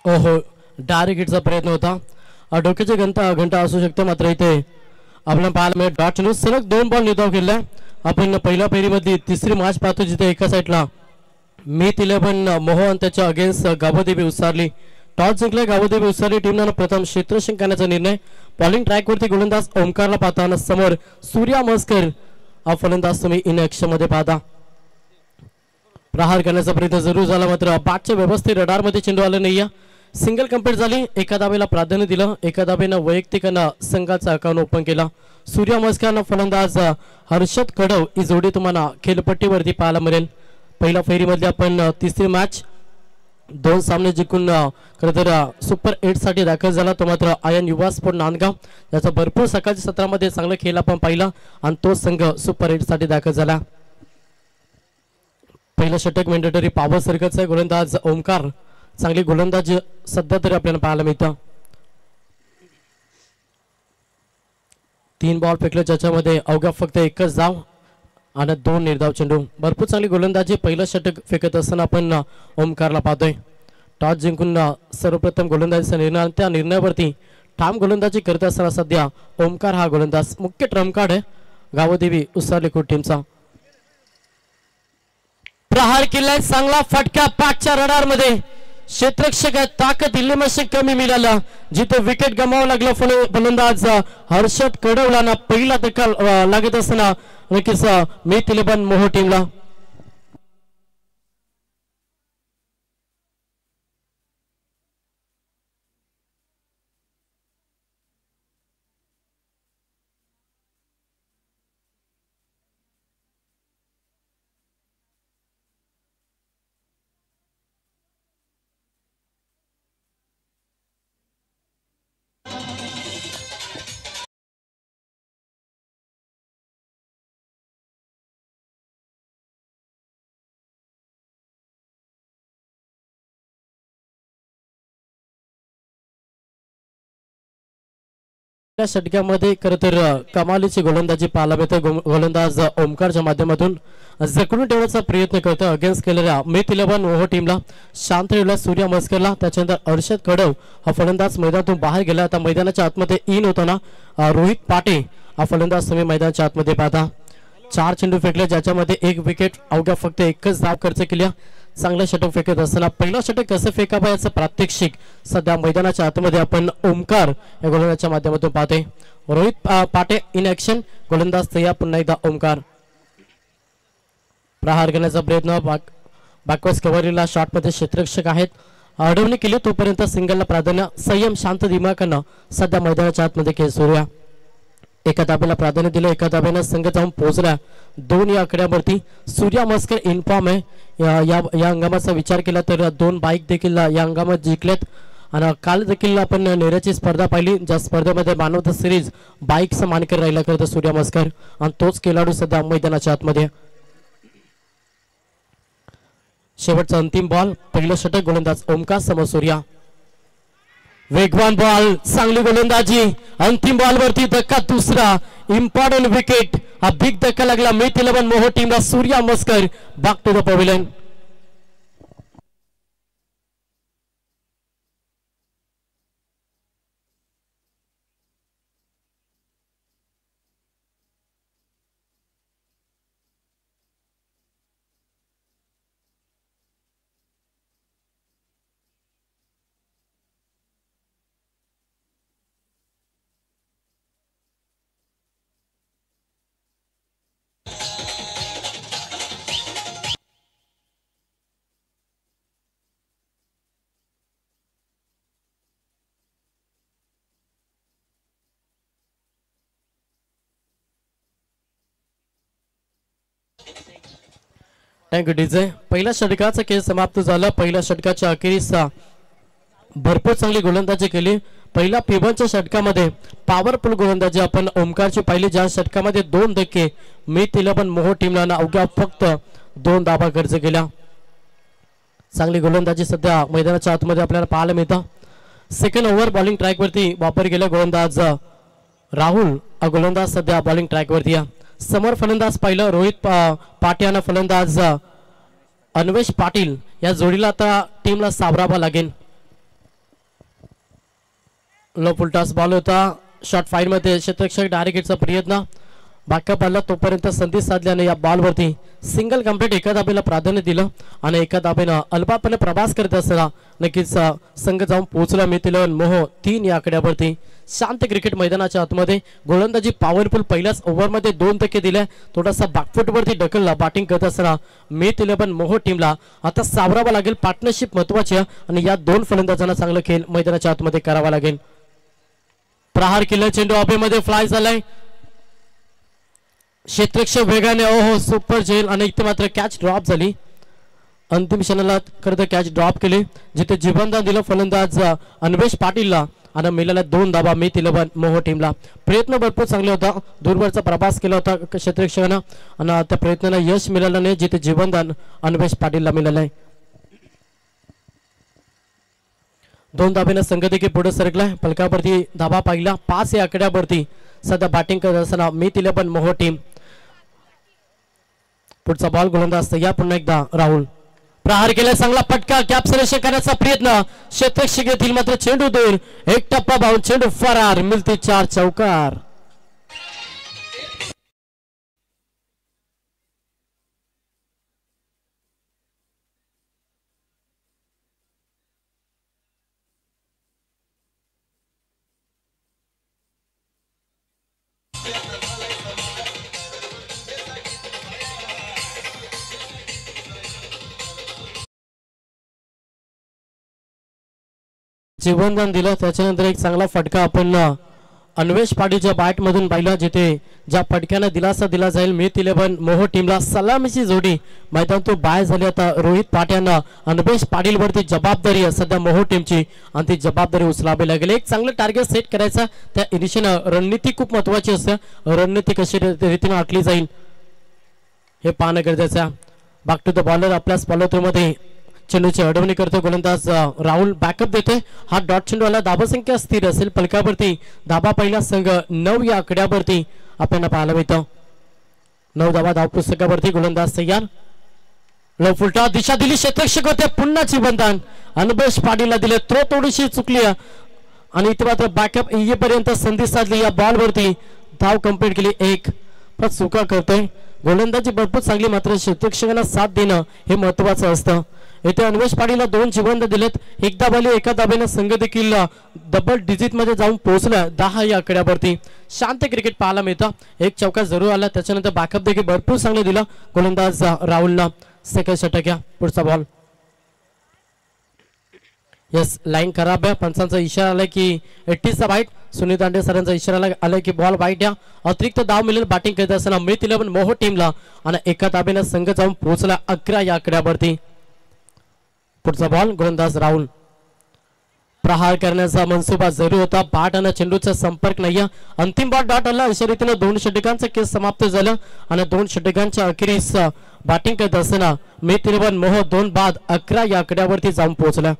ओहो, डायरेक्ट हिटचा प्रयत्न होता. डोक्याची घंटा असू शकते, मात्र इथे आपल्याला पाहायला मिळेल डॉट चेंडू सलग 2 बॉल निर्धाव केला. आपण पहिल्या फेरीमधली तिसरी मॅच पाहतो जिथे एका साईडला मीत 11 मोहन त्याच्या अगेन्स्ट गावदेवी उसारली. टॉस जिंकले गावदेवी उसारली टीमनं प्रथम क्षेत्ररक्षण करण्याचा निर्णय. बॉलिंग ट्रॅकवरती गोलंदाज ओमकारला पाहताना समोर सूर्या मस्कर हा फलंदाज तुम्ही इन ॲक्शन मध्ये पाहता. प्रहार करण्याचा प्रयत्न जरूर झाला, मात्र बॅटच्या व्यवस्थित रडारमध्ये चेंडू आला नाही. सिंगल कंप्लीट झाली. एका धावेला प्राधान्य दिलं. एका धावेनं वैयक्तिकांना संघाचा अकाउंट ओपन केला. सूर्या मस्करनं फलंदाज हर्षद कडव ही जोडी तुम्हाला खेळपट्टीवरती पाहायला मिळेल. पहिल्या फेरीमध्ये आपण तिसरी मॅच 2 सामने जिंकून खरं तर सुपर 8 साठी दाखल झाला. तो मात्र आयन युवा स्पोर्ट नांदगाव याचा भरपूर सकाळच्या सत्रामध्ये चांगला खेळ आपण पाहिला आणि तो संघ सुपर 8 साठी दाखल झाला. पहिलं षटक मॅन्डेटरी पॉवर सर्कलचा गोलंदाज ओमकार चांगली गोलंदाज सध्या तरी आपल्याला पाहायला मिळतं. 3 बॉल फेकले ज्याच्यामध्ये अवघ्या फक्त एकच धाव आणि 2 निर्धाव चेंडू. भरपूर चांगली गोलंदाजी पहिलं षटक फेकत असताना आपण ओमकारला पाहतोय. टॉस जिंकून सर्वप्रथम गोलंदाजीचा निर्णय, त्या निर्णयावरती ठाम गोलंदाजी करत असताना सध्या ओमकार हा गोलंदाज मुख्य ट्रम्प कार्ड आहे गावदेवी उसारली टीमचा. प्रहार केलाय चांगला फटका पाठच्या रडारमध्ये. क्षेत्ररक्षक ताकद इल्लेमशी कमी मिळाला. जिथे विकेट गमावं लागलं फलंदाज हर्षद कडवला ना पहिला धक्का लागत असताना नक्कीच मीत 11 मोहो टीमला. त्या षटकामध्ये खरं तर कमालीची गोलंदाजी पाहायला मिळते. गोलंदाज ओमकारच्या माध्यमातून जखडून ठेवण्याचा प्रयत्न करतो अगेन्स्ट केलेल्या मीत 11 मोहो टीमला. शांत ठेवला सूर्या मस्करला. त्याच्यानंतर हर्षद कडव हा फलंदाज मैदानातून बाहेर गेला. आता मैदानाच्या आतमध्ये इन होताना रोहित पाटे हा फलंदाज तुम्ही मैदानाच्या आतमध्ये पाहता. 4 चेंडू फेकले ज्याच्यामध्ये 1 विकेट अवघ्या फक्त एकच धाव खर्च केल्या. चांगला षटक फेकत असताना पहिला षटक कसं फेकावं याचं प्रात्यक्षिक सध्या मैदानाच्या आतमध्ये आपण ओमकार या गोलंदाजाच्या माध्यमातून पाहतोय. रोहित पाटे इन ॲक्शन, गोलंदाज तयार, पुन्हा एकदा ओमकार. प्रहार करण्याचा प्रयत्न बॅकवर्स कव्हरीला शॉटमध्ये क्षेत्ररक्षक आहेत. अडवणी केली तोपर्यंत सिंगलला प्राधान्य. संयम शांत दिमाखानं सध्या मैदानाच्या आतमध्ये खेळ सुरू आहे. एका धाब्याला प्राधान्य दिलं. एका धाब्यानं संघ जाऊन पोहोचला 2 या आकड्यावरती. सूर्या मस्कर इन्फॉर्म आहे. या हंगामाचा विचार केला तर 2 बाईक देखील या हंगामात जिंकलेत. आणि काल देखील आपण नेहऱ्याची स्पर्धा पाहिली ज्या स्पर्धेमध्ये मॅन ऑफ द सिरीज बाईकचा मानकर राहिला करतो सूर्या मस्कर आणि तोच खेळाडू सध्या मैदानाच्या आतमध्ये. शेवटचा अंतिम बॉल पहिलं षटक गोलंदाज ओमकार समोर सूर्या. वेगवान बॉल, चांगली गोलंदाजी. अंतिम बॉल वरती धक्का, दुसरा इम्पॉर्टंट विकेट. हा बिग धक्का लागला मीत 11 मोहो टीमला. सूर्या मस्कर back to the pavilion. Thank you DJ. पहिल्या षटकाचा खेळ समाप्त झाला. पहिल्या षटकाच्या अखेरीस भरपूर चांगली गोलंदाजी केली. पहिल्या पिबनच्या षटकामध्ये पॉवरफुल गोलंदाजी आपण ओमकारची पाहिली ज्या षटकामध्ये 2 धक्के मीत 11 मोहो टीमला अवघ्या फक्त 2 धावा खर्च केल्या. चांगली गोलंदाजी सध्या मैदानाच्या आतमध्ये आपल्याला पाहायला मिळतं. सेकंड ओव्हर बॉलिंग ट्रॅकवरती वापर केला गोलंदाज राहुल हा गोलंदाज सध्या बॉलिंग ट्रॅकवरती आहे. समोर फलंदाज पाहिलं रोहित पाट्यानं फलंदाज अन्वेष पाटील या जोडीला आता टीमला सावरावा लागेल. लो फुलटॉस बॉल होता शॉट फाईन मध्ये क्षेत्ररक्षक डायरेक्ट हिटचा प्रयत्न बाक्या बॉलला तोपर्यंत संधी साधल्याने या बॉलवरती सिंगल कंप्लीट एका धाबेला प्राधान्य दिलं आणि एका धाबेनं अल्पापणे प्रवास करत असताना नक्कीच संघ जाऊन पोहोचला मिळतील मोह 3 या आकड्यावरती शांत क्रिकेट मैदानाच्या आतमध्ये गोलंदाजी पॉवरफुल पहिल्याच ओव्हरमध्ये 2 टक्के दिल्या थोडासा बॅकफुटवरती ढकलला बॅटिंग करत असताना मिळतील पण मोह टीमला आता सावरावा लागेल पार्टनरशिप महत्वाची आणि या 2 फलंदाजांना चांगला खेळ मैदानाच्या आतमध्ये करावा लागेल प्रहार केला चेंडू हवेमध्ये फ्लाय झालाय क्षेत्ररक्षक वेगाने ओहो सुपर झेल आणि इथे मात्र कॅच ड्रॉप झाली अंतिम क्षणाला खरं कॅच ड्रॉप केले जिथे जीवनदान दिलं फलंदाज अन्वेष पाटीलला आणि मिळाल्या 2 धाबा मिळतील मोह टीमला प्रयत्न भरपूर चांगला होता दूरवरचा प्रवास केला होता क्षेत्ररक्षकानं आणि त्या प्रयत्नाला यश मिळालं नाही जिथे जीवनदान अन्वेष पाटीलला मिळालंय 2 धाब्यानं संघ देखील पुढे सरकलाय फलकावरती धाबा पाहिला 5 या आकड्यावरती सध्या बॅटिंग करत असताना मिळतील पण मोह टीम पुढचा बॉल गोलंदाज तयार पुन्हा एकदा राहुल प्रहार केला चांगला फटका कॅप्सरेशन करण्याचा प्रयत्न क्षेत्ररक्षक येथील मात्र चेंडू दूर एक टप्पा भाऊन चेंडू फरार मिळते 4 चौकार जीवनदान दिलं त्याच्यानंतर एक चांगला फटका आपण अन्वेष पाटीलच्या बॅट मधून पाहिला जिथे ज्या फटक्याने दिलासा दिला जाईल मिळतील पण मोह टीमला सलामीची जोडी मैदानातून बाहेर झाली आता रोहित पाट्यांना अन्वेष पाटील वरती जबाबदारी आहे सध्या मोह टीमची आणि ती जबाबदारी उचलावी लागेल एक चांगलं टार्गेट सेट करायचा त्या इनिशियल रणनीती खूप महत्वाची असते रणनीती कशी रीतीने आखली जाईल हे पाहणं गरजेचं आहे बॅक टू द बॉलर आपल्या फॉलोथ्रू मध्ये चेंडूची अडवणी करतो गोलंदाज राहुल बॅकअप देते हा डॉट चेंडू आला धाबा संख्या स्थिर असेल फलकावरती धाबा पहिला संघ 9 या आकड्यावरती आपल्याला पाहायला मिळतं 9 धाबा धाव पुस्तकावरती गोलंदाज तयार लो फुलटा दिशा दिली क्षेत्ररक्षक होते पुन्हा जीवनदान अन्वेष पाटीलला दिले थोडीशी चुकली आणि इथे मात्र बॅकअप येईपर्यंत संधी साधली या बॉलवरती धाव कंप्लीट केली एक पण चुका करतोय गोलंदाजी भरपूर चांगली मात्र क्षेत्ररक्षकांना साथ देणं हे महत्वाचं असतं इथे अन्वेष पाटीलला 2 जीवंत दिलेत एकदा बाली एका दाब्याने संघ देखील डबल डिजिट मध्ये जाऊन पोहोचला 10 या आकड्यावरती शांत क्रिकेट पाहायला मिळतं एक चौका जरूर आला त्याच्यानंतर बॅकअप देखील भरपूर चांगले दिला गोलंदाज राहुलला सेकंड षटक या पुढचा बॉल यस लाईन खराब आहे पंचांचा इशारा आलाय की 80 चा बाईट सुनील दांडे सरांचा इशारा आलाय की बॉल वाईट या अतिरिक्त धाव मिळेल बॅटिंग करत असताना मिळतील पण मोह टीमला आणि एका दाब्याने संघ जाऊन पोहोचला 11 या आकड्यावरती पुढचा बॉल गोलंदाज राहुल प्रहार करण्याचा मनसुबा जरूर होता बॅट आणि चेंडूचा संपर्क नाही अंतिम बॉल डॉट आला अशा रीतीने 2 षटकांचा खेळ समाप्त झाला आणि 2 षटकांच्या अखेरीस बॅटिंग करत असताना मिळतील पण मोह 2 बाद 11 या आकड्यावरती जाऊन पोहोचला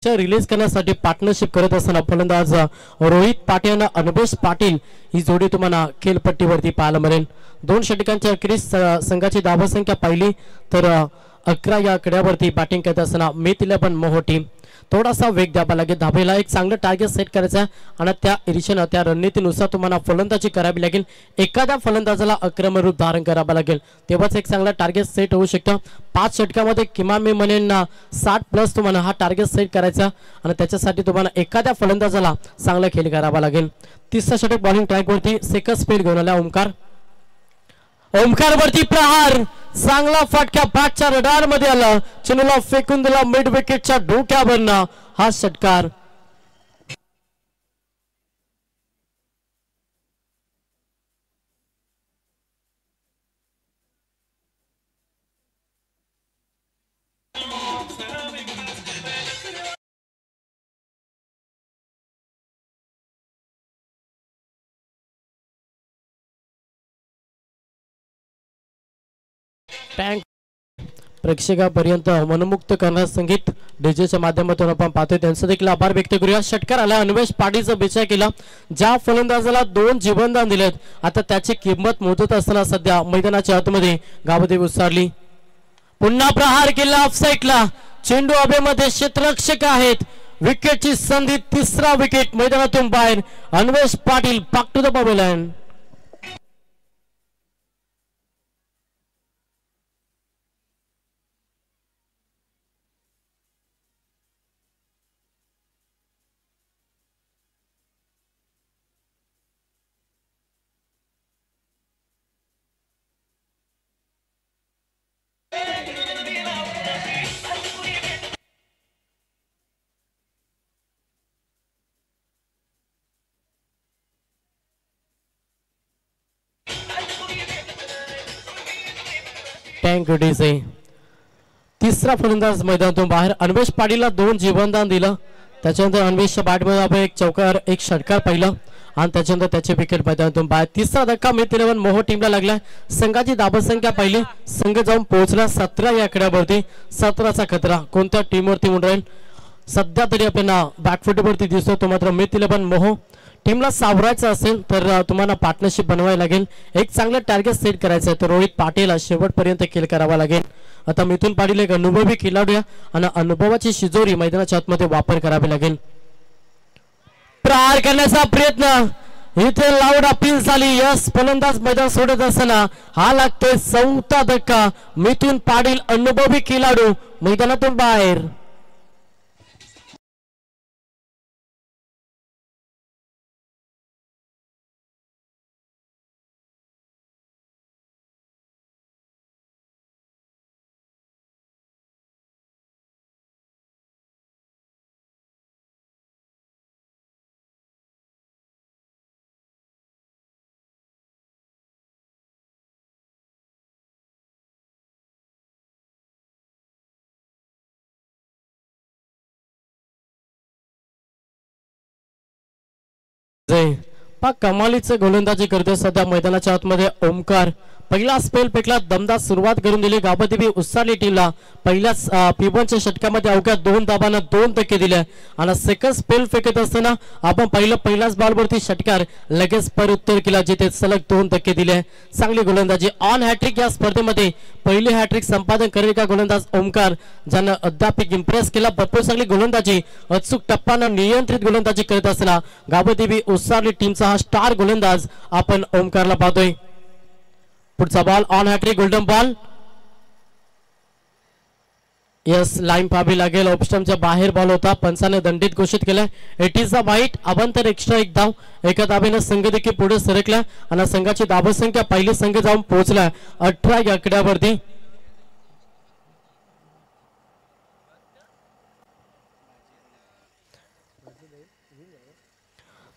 रिलीज करण्यासाठी पार्टनरशिप करत असताना फलंदाज रोहित पाटील अन्वेष पाटील ही जोडी तुम्हाला खेळपट्टीवरती पाहायला मिळेल 2 षटकांच्या अखेरीस संघाची धावसंख्या पाहिली तर 11 या आकड्यावरती बॅटिंग करत असताना मिळतील पण मोह टीम थोडासा वेग द्यावा लागेल धाबेला एक चांगलं टार्गेट सेट करायचं आहे आणि त्या इरिशेनं त्या रणनीतीनुसार तुम्हाला फलंदाजी करावी लागेल एखाद्या फलंदाजाला आक्रमक रूप धारण करावं लागेल तेव्हाच एक चांगला टार्गेट सेट होऊ शकतं 5 षटकामध्ये किमान मी म्हणेन 60+ तुम्हाला हा टार्गेट सेट करायचा आणि त्याच्यासाठी तुम्हाला एखाद्या फलंदाजाला चांगला खेळ करावा लागेल तिसरा षटक बॉलिंग ट्रॅकवरती सेकंड स्पीड घेऊन आला ओमकार वरती प्रहार चांगला फटका बॅटच्या रडार मध्ये आला चेंडूला फेकून दिला मिड विकेटच्या डोक्यावरनं हा षटकार टँक प्रेक्षकापर्यंत मनमुक्त करणारं संगीत डीजेच्या माध्यमातून आपण पाहतोय त्यांचं देखील आभार व्यक्त करूया षटकार आला अन्वेष पाटीलचा बेचा केला ज्या फलंदाजाला 2 जीवनदान दिलेत आता त्याची किंमत मोजत असताना सध्या मैदानाच्या आतमध्ये गावदेवी उसारली पुन्हा प्रहार केला ऑफसाईडला चेंडू हवेमध्ये क्षेत्ररक्षक आहेत विकेटची संधी तिसरा विकेट मैदानातून बाहेर Anvesh Patil back to the pavilion टँक डीजे तिसरा फलंदाज मैदानातून बाहेर अन्वेष पाटीलला 2 जीवनदान दिलं त्याच्यानंतर अन्वेषच्या बॅटमध्ये आपण एक चौकार एक षटकार पाहिलं आणि त्याच्यानंतर त्याचे विकेट मैदानातून बाहेर तिसरा धक्का मिड 11 मोहो टीमला लागला संघाची धाबसंख्या पाहिली संघ जाऊन पोहोचला 17 या आकड्यावरती 17चा खतरा कोणत्या टीमवरती म्हणून राहील सध्या तरी आपल्याला बॅकफुटवरती दिसतो तो मात्र मिड 11 मोहो टीमला सावरायचं असेल तर तुम्हाला पार्टनरशिप बनवायला लागेल एक चांगलं टार्गेट सेट करायचं आहे तर रोहित पाटील शेवटपर्यंत खेळ करावा लागेल आता मिथुन पाटील एक अनुभवी खेळाडू आहे आणि अनुभवाची शिजोरी मैदानाच्या आतमध्ये वापर करावी लागेल प्रहार करण्याचा प्रयत्न इथे लाऊड अपील झाली यस फलंदाज मैदान सोडत असताना हा लागतोय 4था धक्का मिथुन पाटील अनुभवी खेळाडू मैदानातून बाहेर पा कमालीचे गोलंदाजी करते सध्या मैदानाच्या आतमध्ये ओमकार पहिला स्पेल फेकला दमदार सुरुवात करून दिली गावदेवी उसाली टीमला पहिल्याच P1च्या षटकामध्ये अवघ्या 2 धाबांना 2 धक्के दिले आणि सेकंड स्पेल फेकत असताना आपण पहिल्याच बॉलवरती षटकार लगेच परउत्तर केला जिथे सलग 2 धक्के दिले चांगली गोलंदाजी ऑन हॅट्रिक या स्पर्धेमध्ये पहिली हॅट्रिक संपादन करेल का गोलंदाज ओमकार ज्यानं अद्याप इम्प्रेस केला भरपूर चांगली गोलंदाजी अचूक टप्प्यानं नियंत्रित गोलंदाजी करत असताना गावदेवी उसाली टीमचा हा स्टार गोलंदाज आपण ओमकारला पाहतोय पुढचा ball on hat-trick golden ball yes line पाहावी लागेल ऑप्शनच्या बाहेर बॉल होता पंचाने दंडित घोषित केलाय इट इज अ वाईट अवंतर एक्स्ट्रा एक धाव एका धावेनं संघ देखील पुढे सरकला आणि संघाची धावसंख्या पहिली संघ जाऊन पोहोचला 18 या आकड्यावरती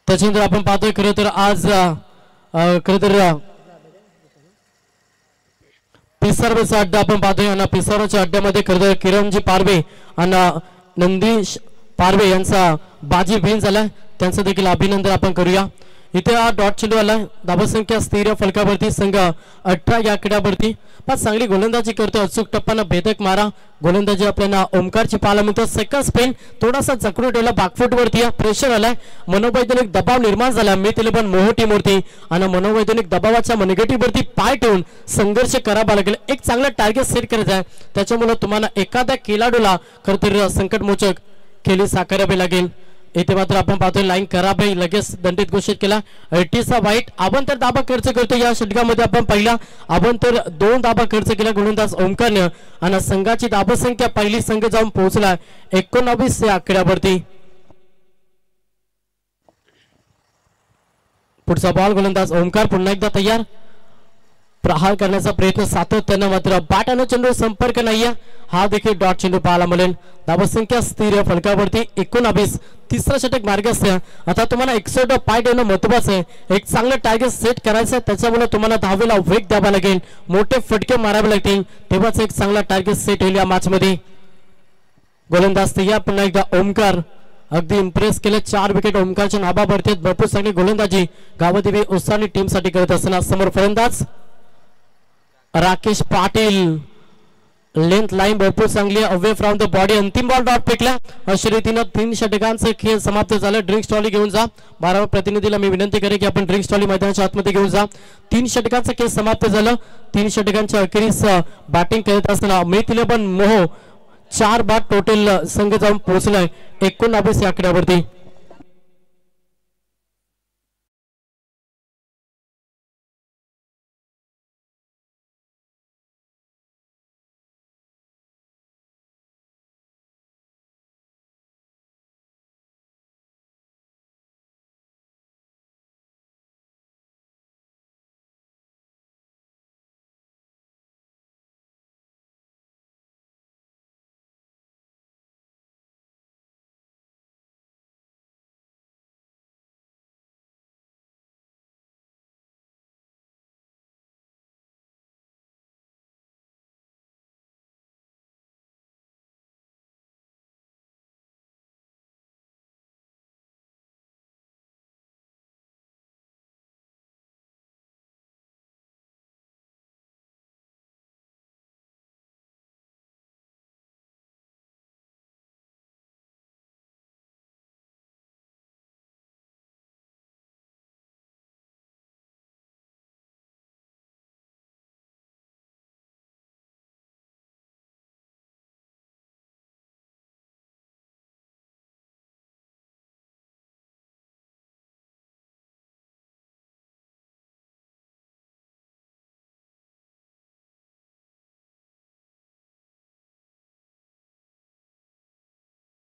त्याच्यानंतर आपण पाहतोय खरं तर आज खरं तर पिसारचा अड्डा आपण पाहतोय आणि पिसारच्या अड्ड्यामध्ये खरं किरणजी पारवे आणि नंदीश पारवे यांचा बाजी विन झालाय त्यांचं देखील अभिनंदन आपण करूया इथे हा डॉट चेंडू आला धावसंख्या स्थिर फलकावरती संघ 18 या आकड्यावरती पाच चांगली गोलंदाजी करतो अचूक टप्प्यानं भेदक मारा गोलंदाजी आपल्याला ओमकारची पाहायला मिळतो सेकंड स्पेन थोडासा जखडून ठेवला बॅकफुटवरती प्रेशर आलाय मनोवैज्ञानिक दबाव निर्माण झाला मी तिला पण मोहो टीमवरती आणि मनोवैज्ञानिक दबावाच्या मनगटीवरती पाय ठेवून संघर्ष करावा लागेल एक चांगला टार्गेट सेट करायचा आहे त्याच्यामुळे तुम्हाला एखाद्या खेळाडूला खरं तर संकटमोचक खेळी साकारावी लागेल. इथे मात्र आपण पाहतोय लाईन खराब आहे, लगेच दंडित घोषित केला. 80चा वाईट. आपण तर दाबा खर्च करतो या षटकामध्ये. आपण पहिला आपण तर 2 दाबा खर्च केला गोलंदाज ओमकारने आणि संघाची दाबा संख्या पहिली संघ जाऊन पोहोचला 19 या आकड्यावरती. पुढचा बॉल गोलंदाज ओमकार पुन्हा एकदा तयार. प्रहार करण्याचा प्रयत्न सातत्यानं, मात्र बॅट आणि चेंडू संपर्क नाहीये. हा देखील डॉट चेंडू पाहायला मिळेल. धावसंख्या स्थिर फलकावरती 19. तिसरा षटक मार्ग असते. आता तुम्हाला 61 पाय देणं महत्वाचं आहे. एक चांगलं टार्गेट सेट करायचं आहे, त्याच्यामुळे तुम्हाला धावेला वेग द्यावा लागेल, मोठे फटके मारावे लागतील, तेव्हाच एक चांगला टार्गेट सेट होईल या मॅच मध्ये. गोलंदाज तयार पुन्हा एकदा ओमकार. अगदी इम्प्रेस केले. 4 विकेट ओमकारच्या नावावरती. भरपूर चांगली गोलंदाजी गावदेवी उस्तानी टीम साठी करत असताना समोर फलंदाज राकेश पाटील. लेंथ लाईन भरपूर चांगली आहे, अवे फ्रॉम द बॉडी. अंतिम बॉल डॉट फेकला. अशा रीतीनं 3 षटकांचे खेळ समाप्त झाले. ड्रिंक्स ट्रॉली घेऊन जा. 12 प्रतिनिधीला मी विनंती करेन की आपण ड्रिंक्स ट्रॉली मैदानाच्या आतमध्ये घेऊन जा. 3 षटकांचा खेळ समाप्त झालं. 3 षटकांच्या अखेरीस बॅटिंग करत असताना मिथिलेबन मोह 4 बाद टोटल संघ जाऊन पोहोचलाय 19 या आकड्यावरती.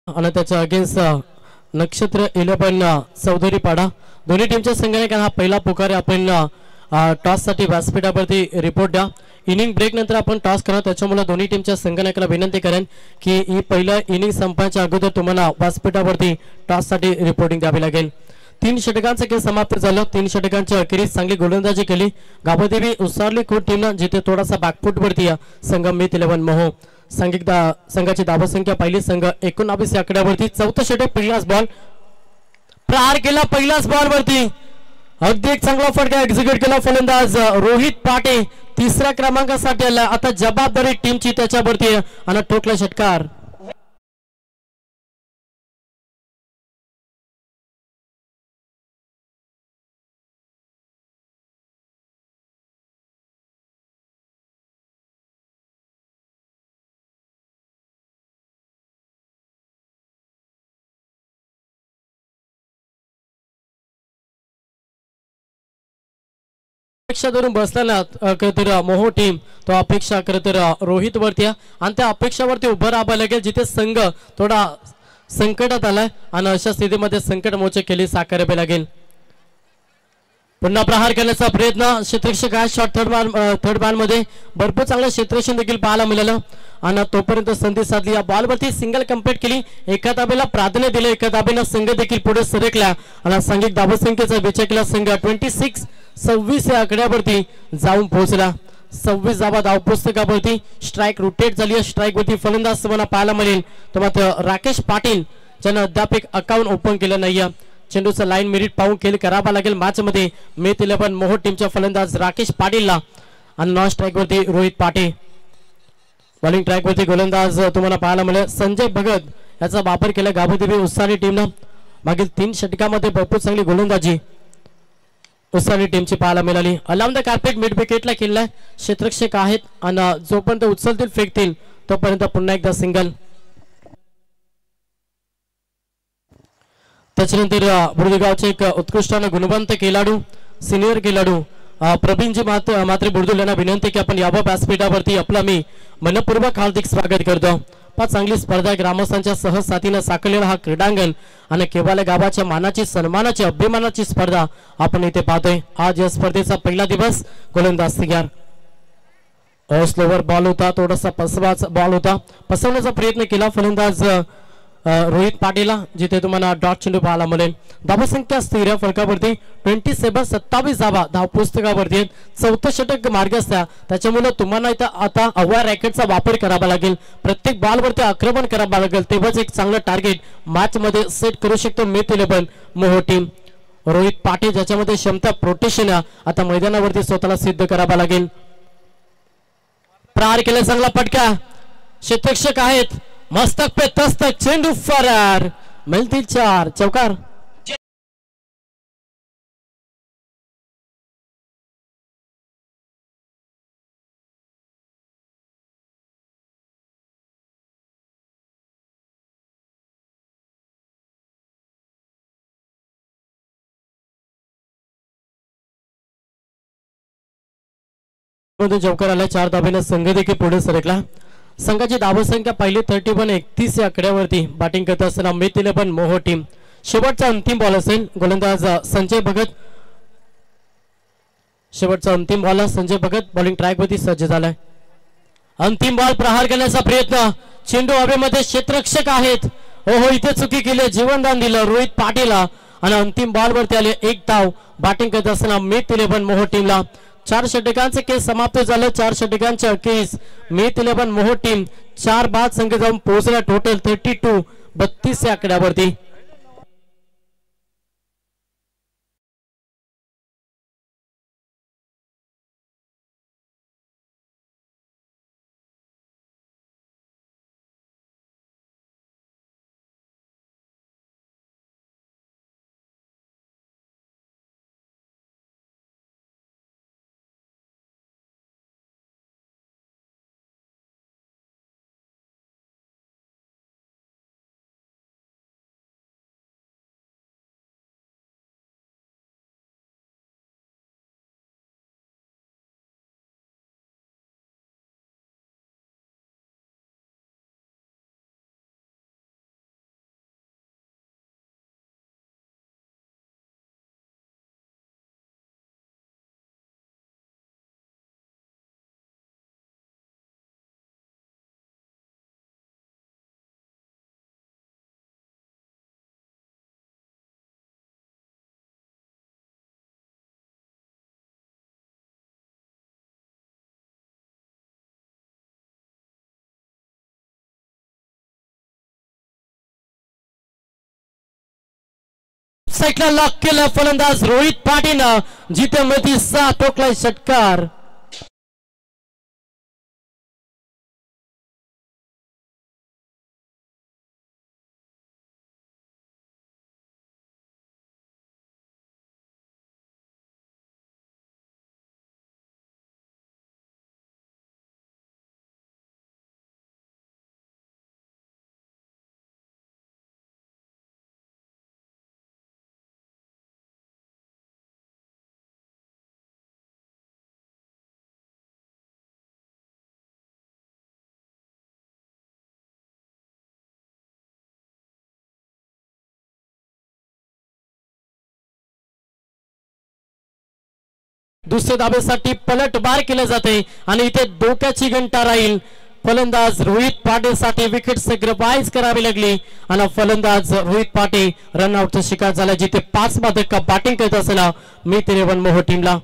आणि त्याच्या अगेन्स्ट नक्षत्र 11 चौधरी पाडा. दोन्ही टीमच्या संघाने हा पहिला पुकार आहे. आपण टॉस साठी व्यासपीठावरती रिपोर्ट द्या. इनिंग ब्रेक नंतर आपण टॉस करा, त्याच्यामुळे दोन्ही टीमच्या संघनायकाला विनंती करेन की ही पहिलं इनिंग संपण्याच्या अगोदर तुम्हाला व्यासपीठावरती टॉस साठी रिपोर्टिंग द्यावी लागेल. 3 षटकांचा खेळ समाप्त झाला. 3 षटकांच्या अखेरीस चांगली गोलंदाजी केली गावदेवी उसारली खोट टीमनं, जिथे थोडासा बॅकफूट वरती संघ मिथिलेबन मोह. संघाची धावसंख्या पहिली संघ 19 या आकड्यावरती. चौथा षटक पहिलाच बॉल प्रहार केला. पहिल्याच बॉल वरती अगदी एक चांगला फटका एक्झिक्यूट केला फलंदाज रोहित पाटे. 3ऱ्या क्रमांकासाठी आला. आता जबाबदारी टीमची त्याच्यावरती आणि ठोकला षटकार. अपेक्षा धरून बसलेला तर मोहो टीम तो अपेक्षा करत रोहित वरती आणि त्या अपेक्षावरती उभं राहावं लागेल, जिथे संघ थोडा संकटात आलाय आणि अशा स्थितीमध्ये संकट मोचक केली साकारावे लागेल. पुन्हा प्रहार करण्याचा प्रयत्न. क्षेत्ररक्षक आहे शॉट थर्ड बॉल मध्ये भरपूर चांगलं क्षेत्ररक्षण देखील पाहायला मिळालं आणि तोपर्यंत संधी साधली. या बॉलवरती सिंगल कंप्लीट केली. एका धाबेला प्राधान्य दिले. एका धाबेनं संघ देखील पुढे सरकला आणि सांघिक धावसंख्येचा विचार केला. संघ 26 या आकड्यावरती जाऊन पोहोचला. 26 धावा धावपुस्तकावरती. स्ट्राईक रोटेट झाली आहे. स्ट्राईक वरती फलंदाज तुम्हाला पाहायला मिळेल तो मात्र राकेश पाटील, ज्यानं अद्याप एक अकाउंट ओपन केलं नाहीये. चेंडूचा लाईन मेरिट पाहून खेळ करावा लागेल मॅच मध्ये. मिथिलेबन मोहो टीमच्या फलंदाज राकेश पाटीलला आणि नॉन स्ट्राईक वरती रोहित पाटे. बॉलिंग ट्रॅक वरती गोलंदाज तुम्हाला पाहायला मिळेल संजय भगत याचा वापर केला गावदेवी उस्तानी टीमनं. मागील 3 षटकामध्ये भरपूर चांगली गोलंदाजी उस्तानी टीमची पाहायला मिळाली. अलाउंड द कार्पेट मिड विकेटला खेळलाय. क्षेत्ररक्षक आहेत आणि जोपर्यंत उचलतील फेकतील तोपर्यंत पुन्हा एकदा सिंगल. त्याच्यानंतर बुर्दगावचे एक उत्कृष्ट आणि गुणवंत खेळाडू सिनियर खेळाडू प्रवीणजी मात्रे बुर्दुल यांना विनंती की आपण याबा व्यासपीठावरती आपला मी मनपूर्वक हार्दिक स्वागत करतो। चांगली स्पर्धा ग्रामस्थांच्या सहसाथीने साकारलेला हा क्रीडांगण आणि केवाले गावाच्या मानाची सन्मानाची अभिमानाची स्पर्धा आपण इथे पाहतोय। आज या स्पर्धेचा पहिला दिवस गोलंदाज तयार स्लोवर बॉल होता, थोडासा पसवाचा बॉल होता, पसवण्याचा प्रयत्न केला फलंदाज रोहित पाटीला, जिथे तुम्हाला डॉट चेंडू पाहायला मिळेल। धावसंख्या स्थिर फलकावरती 27 धावा धाव पुस्तकावरती चौथं षटक मार्गस्थ, त्याच्यामुळे तुम्हाला इथं आता अव्वल रॅकेटचा वापर करावा लागेल, प्रत्येक बॉलवरती आक्रमण करावं लागेल, तेव्हाच एक चांगलं टार्गेट मॅच मध्ये सेट करू शकतो मिथ 11 मोहो टीम। रोहित पाटील ज्याच्यामध्ये क्षमता प्रोटेक्शन आता मैदानावरती स्वतःला सिद्ध करावा लागेल। प्रहार केला, चांगला फटका, क्षेत्ररक्षक आहेत, मस्तक पे तस्तक, चेंडू फरार, मिळतील 4 चौकार। चौकार आला, 4 धाब्याने संघ देखील पुढे सरकला। संघाची धावसंख्या पहिली 31 या आकड्यावरती बॅटिंग करत असताना मिथ 11 मोहो टीम। शेवटचा अंतिम बॉल असेल, गोलंदाज संजय भगत, शेवटचा अंतिम बॉल संजय भगत बॉलिंग ट्रॅक वरती सज्ज झालाय। अंतिम बॉल, प्रहार करण्याचा प्रयत्न, चेंडू हवेमध्ये, क्षेत्ररक्षक आहेत, ओहो इथे चुकी केली, जीवनदान दिलं रोहित पाटीलला आणि अंतिम बॉल वरती आले 1 धाव बॅटिंग करत असताना मिथ 11 मोहो टीमला। 4 षटकांचे केस समाप्त झाले, 4 षटकांच्या केस मिथ 11 मोहो टीम 4 बाद संघ जाऊन पोहोचला टोटल 32 या आकड्यावरती। साईडला लॉक केलं फलंदाज रोहित पाटील, जिथे मध्ये 6 ठोकलाय षटकार। दुसऱ्या धाब्यासाठी पलट बार केले जाते आणि इथे डोक्याची घंटा राहील। फलंदाज रोहित पाटील साठी विकेट सॅक्रिफाइस करावी लागली आणि फलंदाज रोहित पाटील रनआउटचा शिकार झाला, जिथे 5 बाद बॅटिंग करत असताना मिथ 11 मोहो टीमला।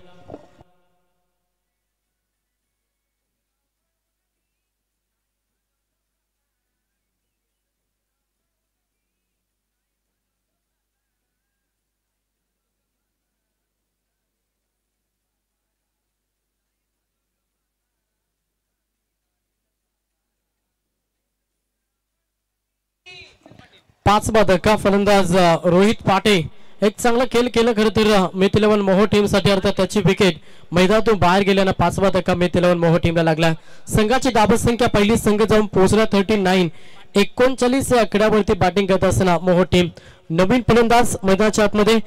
पाच बाद फलंदाज रोहित पाटील एक चांगला खेळ केलं खरं तर मिथ 11 मोहो टीम साठी, अर्थात त्याची विकेट मैदानातून बाहेर गेल्याने 5वा धक्का मिथ 11 मोहो टीमला लागला। संघाची धावसंख्या पहिली संघ जाऊन पोहोचला 39 39 या आकड्यावरती बॅटिंग करत असताना मोहो टीम। नवीन फलंदाज मैदानाच्या आतमध्ये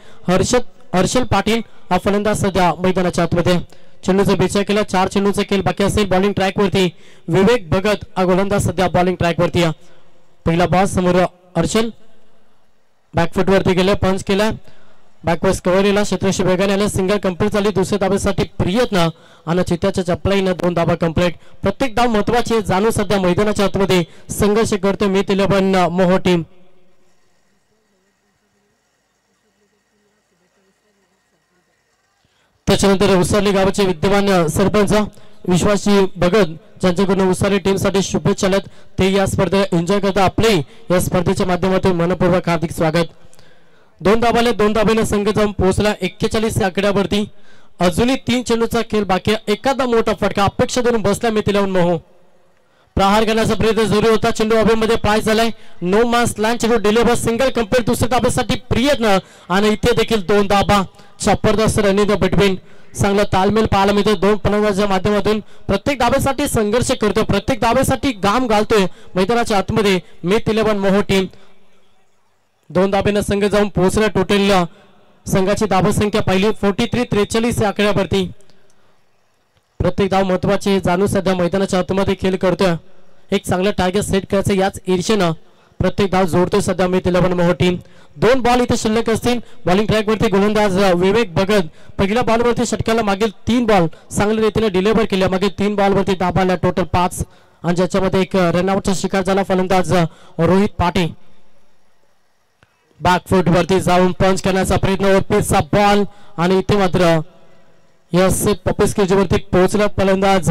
हर्षल पाटील हा फलंदाज सध्या मैदानाच्या आतमध्ये. चेंडूचा बेचा केला, 4 चेंडूचा खेळ बाकी असेल. बॉलिंग ट्रॅक वरती विवेक भगत हा गोलंदाज सध्या बॉलिंग ट्रॅक वरती. पहिला बॉल समोर हर्षल बॅकफुट वरती गेले, पंच केला, बॅकवर्स कव्हर केला, क्षेत्रशी वेगाने आले, सिंगल कंप्लीट झाली. दुसऱ्या धाब्यासाठी प्रयत्न आणि चित्त्याच्या चपलाईनं 2 धाबा कंप्लीट. प्रत्येक धाव महत्वाची जाणून सध्या मैदानाच्या आतमध्ये संघर्ष करते मीत 11 मोहो टीम. त्याच्यानंतर उसारली गावाचे विद्यमान सरपंच विश्वासजी भगत ज्यांच्याकडून उसारली टीमसाठी शुभेच्छा आहेत, ते या स्पर्धेला एन्जॉय करता आपले या स्पर्धेच्या माध्यमातून मनपूर्वक हार्दिक स्वागत. 2 धाब्याने संघ जाऊन पोहोचला 41 या आकड्यावरती. अजूनही 3 चेंडूचा खेळ बाकी. एखादा मोठा फटका अपेक्षा धरून बसला मीत 11 मोहो. प्रहार करण्याचा प्रयत्न जरुरी होता. चेंडू हवेमध्ये पाय झालाय, नो मास लँड, चेंडू डिलिव्हर, सिंगल कंप्लीट. दुसऱ्या धाब्यासाठी प्रयत्न आणि इथे देखील 2 धाबा. जबरदस्त रनिंग बिटवीन. चांगला तालमेल पाहायला मिळतो 2 फलंदाजांच्या माध्यमातून. प्रत्येक धाब्यासाठी संघर्ष करतोय, प्रत्येक धाब्यासाठी घाम घालतोय मैदानाच्या आतमध्ये मीत 11 मोहो टीम. 2 धाब्याने संघ जाऊन पोहोचला. टोटल संघाची धाबा संख्या पहिली 43 या आकड्यावरती. प्रत्येक धाव महत्वाचे जाणून सध्या मैदानाच्या आतमध्ये खेळ करतोय. एक चांगलं टार्गेट सेट करायचं याच ईर्षेनं प्रत्येक धाव जोडतोय सध्या मीत 11 मोहो टीम. 2 बॉल इथे शिल्लक असतील. बॉलिंग ट्रॅक वरती गोलंदाज विवेक भगत पहिल्या बॉलवरती षटकाला मागील 3 बॉल चांगल्या रीतीने डिलिव्हर केल्या. मागील 3 बॉलवरती धाबाला टोटल 5 आणि ज्याच्यामध्ये एक रनआउटचा शिकार झाला फलंदाज रोहित पाटे. बॅकफुट वरती जाऊन पंच करण्याचा प्रयत्न, ओपीचा बॉल आणि इथे मात्र यस पप्पीस केजीवरती पोहोचला फलंदाज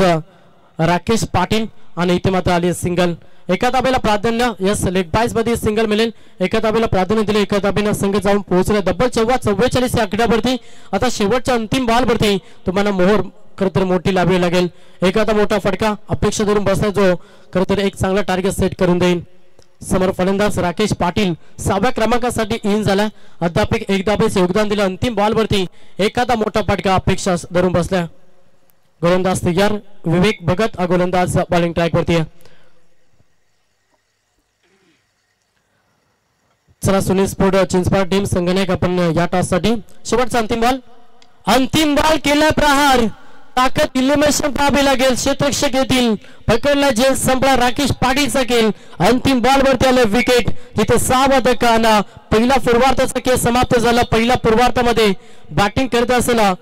राकेश पाटील आणि इथे मात्र आली सिंगल. एका धाब्याला प्राधान्य, यस लेग बाईस मध्ये सिंगल मिळेल. एका धाब्याला प्राधान्य दिले, एका धाब्याने संघ जाऊन पोहोचला. डबल 44 या आकड्यावरती. आता शेवटच्या अंतिम बॉलवरती तुम्हाला मोहर खरं तर मोठी लावावी लागेल. एखादा मोठा फटका अपेक्षा धरून बसला जो खरं तर एक चांगला टार्गेट सेट करून देईल. समोर फलंदाज राकेश पाटील 6व्या क्रमांकासाठी इन झाला. अद्याप एक धाब्याचे योगदान दिलं. अंतिम बॉलवरती एखादा मोठा फटका अपेक्षा धरून बसला. गोलंदाज तयार, विवेक भगत हा गोलंदाज बॉलिंग ट्रॅक वरती आहे. चला सुनील स्पोर्ट चिंचपाड टीम संघनायक आपण या टॉस साठी शेवटचा अंतिम बॉल केला. प्रहार ताकद इलिमिनेशन पाहावे लागेल. क्षेत्ररक्षक येतील, पकडला जेल संपला. राकेश पाटीलचा खेळ अंतिम बॉल वरती आलं विकेट. तिथे 6वा धक्का आला. पहिला पूर्वार्धाचा खेळ समाप्त झाला. पहिल्या पूर्वार्धामध्ये बॅटिंग करत असताना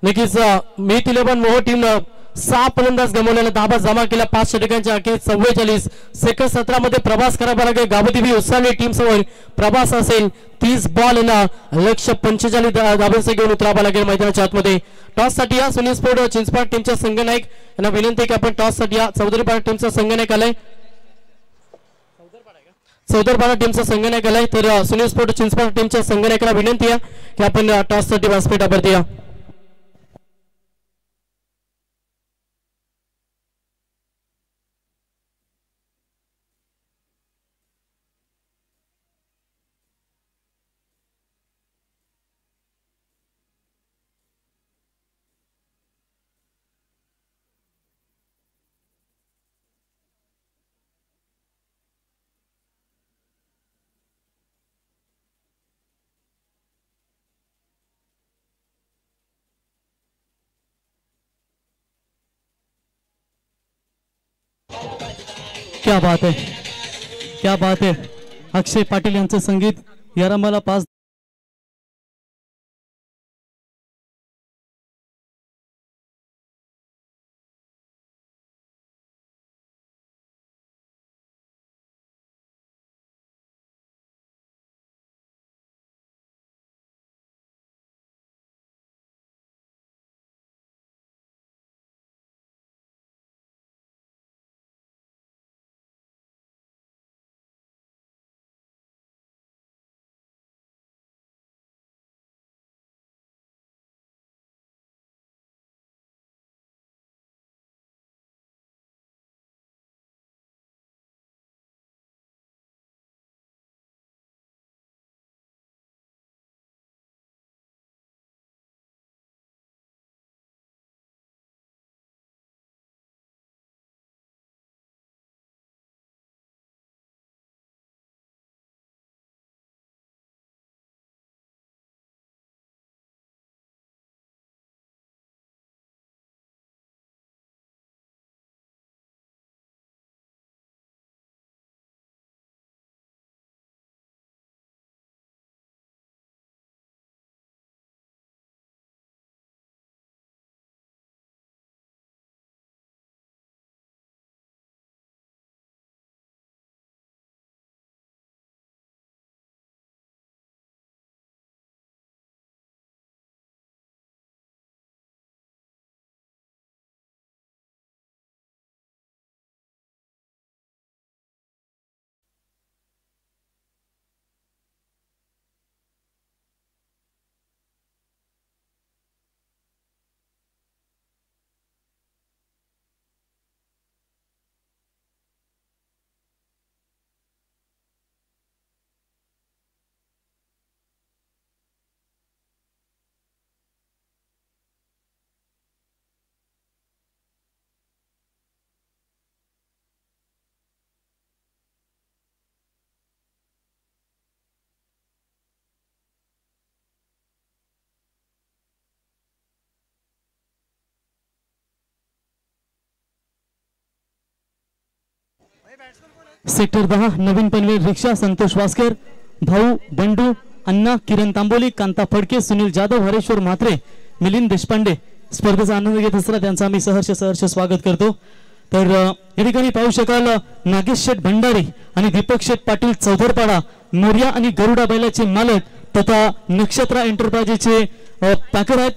नक्कीच मीत 11 मोहो टीमनं 6 फलंदाज गमावलेला धाबा जमा केला. 5 षटकांच्या अखेर 44 सेकंड 17 मध्ये प्रवास करावा लागेल. गावदेवी उसाली टीम समोर प्रवास असेल. 30 बॉल ना लक्ष्य 45 धाब्यांचा घेऊन उतरावा लागेल मैदानाच्या आतमध्ये. टॉस साठी या सुनील स्पोर्ट चिंचपाड टीमच्या संघनायक यांना विनंती की आपण टॉस साठी या चौधरीपाडा टीमचा संघनायक आलाय. चौधरपाडा टीमचा संघनायक आलाय. तर सुनील स्पोर्ट चिंचपाड टीमच्या संघनायकाला विनंती आहे की आपण टॉस साठी व्यासपीठावरती या. क्या बात है, क्या बात है. अक्षय पाटील यांचं संगीत या रंगाला 5 सेक्टर 10 नवीन पनवेल रिक्षा संतोष वास्कर, भाऊ बंडू, अण्णा किरण तांबोली, कांता फडके, सुनील जाधव, हरेश्वर म्हात्रे, मिलिंद देशपांडे स्पर्धेचा आनंद घेत असताना त्यांचं आम्ही सहर्ष स्वागत करतो. तर या ठिकाणी पाहू शकाल नागेश शेठ भंडारी आणि दीपक शेठ पाटील चौधरपाडा, मोर्या आणि गरुडा बैलाचे मालक तथा नक्षत्रा एंटरप्राइजेसचे पॅकर आहेत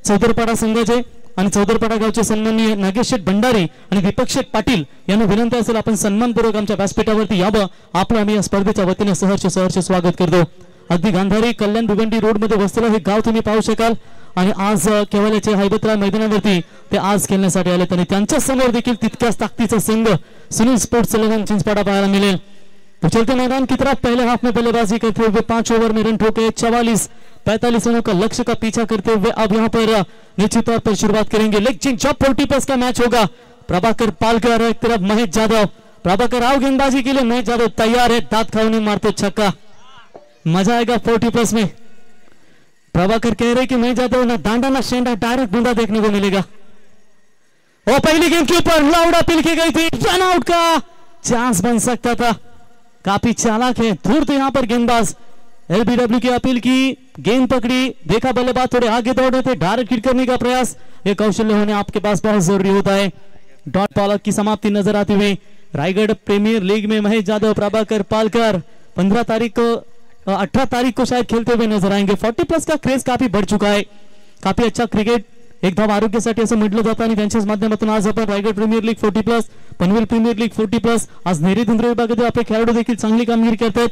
चौधरपाडा संघाचे. आणि चौधरपाडा गावचे सन्माननीय नागेश शेठ भंडारी आणि दीपक शेठ पाटील यांना विनंती असेल आपण सन्मानपूर्वक आमच्या व्यासपीठावरती यावं. आपलं आम्ही या स्पर्धेच्या वतीने सहर्ष स्वागत करतो. अगदी गांधारी कल्याण भिवंडी रोड मध्ये वसलेलं हे गाव तुम्ही पाहू शकाल. आणि आज केवल्याचे हैबतराय मैदानावरती ते आज खेळण्यासाठी आले आणि त्यांच्या समोर देखील तितक्याच ताकदीचा संघ सुनील स्पोर्ट्स 11 चिंचपाड़ा पाहायला मिळेल. तो चलते मैदान की तरफ पहले हाफ में बल्लेबाजी करते हुए 5 ओवर में रन ठोके 44-45 रनों का लक्ष्य का पीछा करते हुए अब यहाँ पर निश्चित तौर पर शुरुआत करेंगे. लेग चिंग जब 40+ का मैच होगा. प्रभाकर पालकर एक तरफ महेश जाधव. प्रभाकर आओ गेंदबाजी के लिए. महेश जाधव तैयार है, दांत खाने मारते छक्का. मजा आएगा 40+ में. प्रभाकर कह रहे कि महेश जाधव ना डांडा ना शेंडा, डायरेक्ट बूंदा देखने को मिलेगा. और पहली गेंद के ऊपर लाउड अपील की गई थी, रन आउट का चांस बन सकता था. काफी चालाक है, दूर थे यहाँ पर गेंदबाज. एलबीडब्ल्यू की अपील की, गेंद पकड़ी, देखा बल्लेबाज थोड़े आगे दौड़ रहे थे, डायरेक्ट हिट करने का प्रयास. ये कौशल्य होने आपके पास बहुत जरूरी होता है. डॉट बॉल की समाप्ति नजर आती हुई रायगढ़ प्रीमियर लीग में महेश जाधव, प्रभाकर पालकर 18 तारीख को शायद खेलते हुए नजर आएंगे. 40+ का क्रेज काफी बढ़ चुका है. काफी अच्छा क्रिकेट एक धाव आरोग्यासाठी असं म्हटलं जातं आणि त्यांच्याच माध्यमातून आज आपण Raigad premier league 40+, Panvel premier league 40+, आज नेरी धुंद्रे विभागातील आपले खेळाडू देखील चांगली कामगिरी करतात.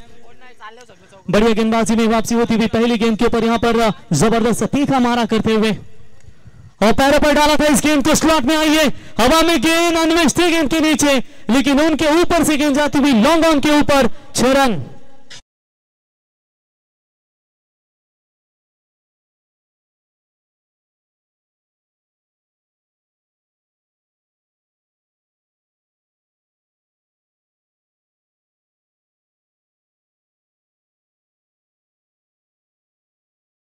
बढ़िया गेंदबाजी में वापसी होती हुई पहली गेंद के ऊपर यहाँ पर जबरदस्त तीखा मारा करते हुए और पैरों पर डाला था. इस गेंद को स्लॉट में आई है, हवा में गेंद अन्वेष थी गेंद के नीचे, लेकिन उनके ऊपर से गेंद जाती हुई लॉन्ग ऑन के ऊपर 6 रन.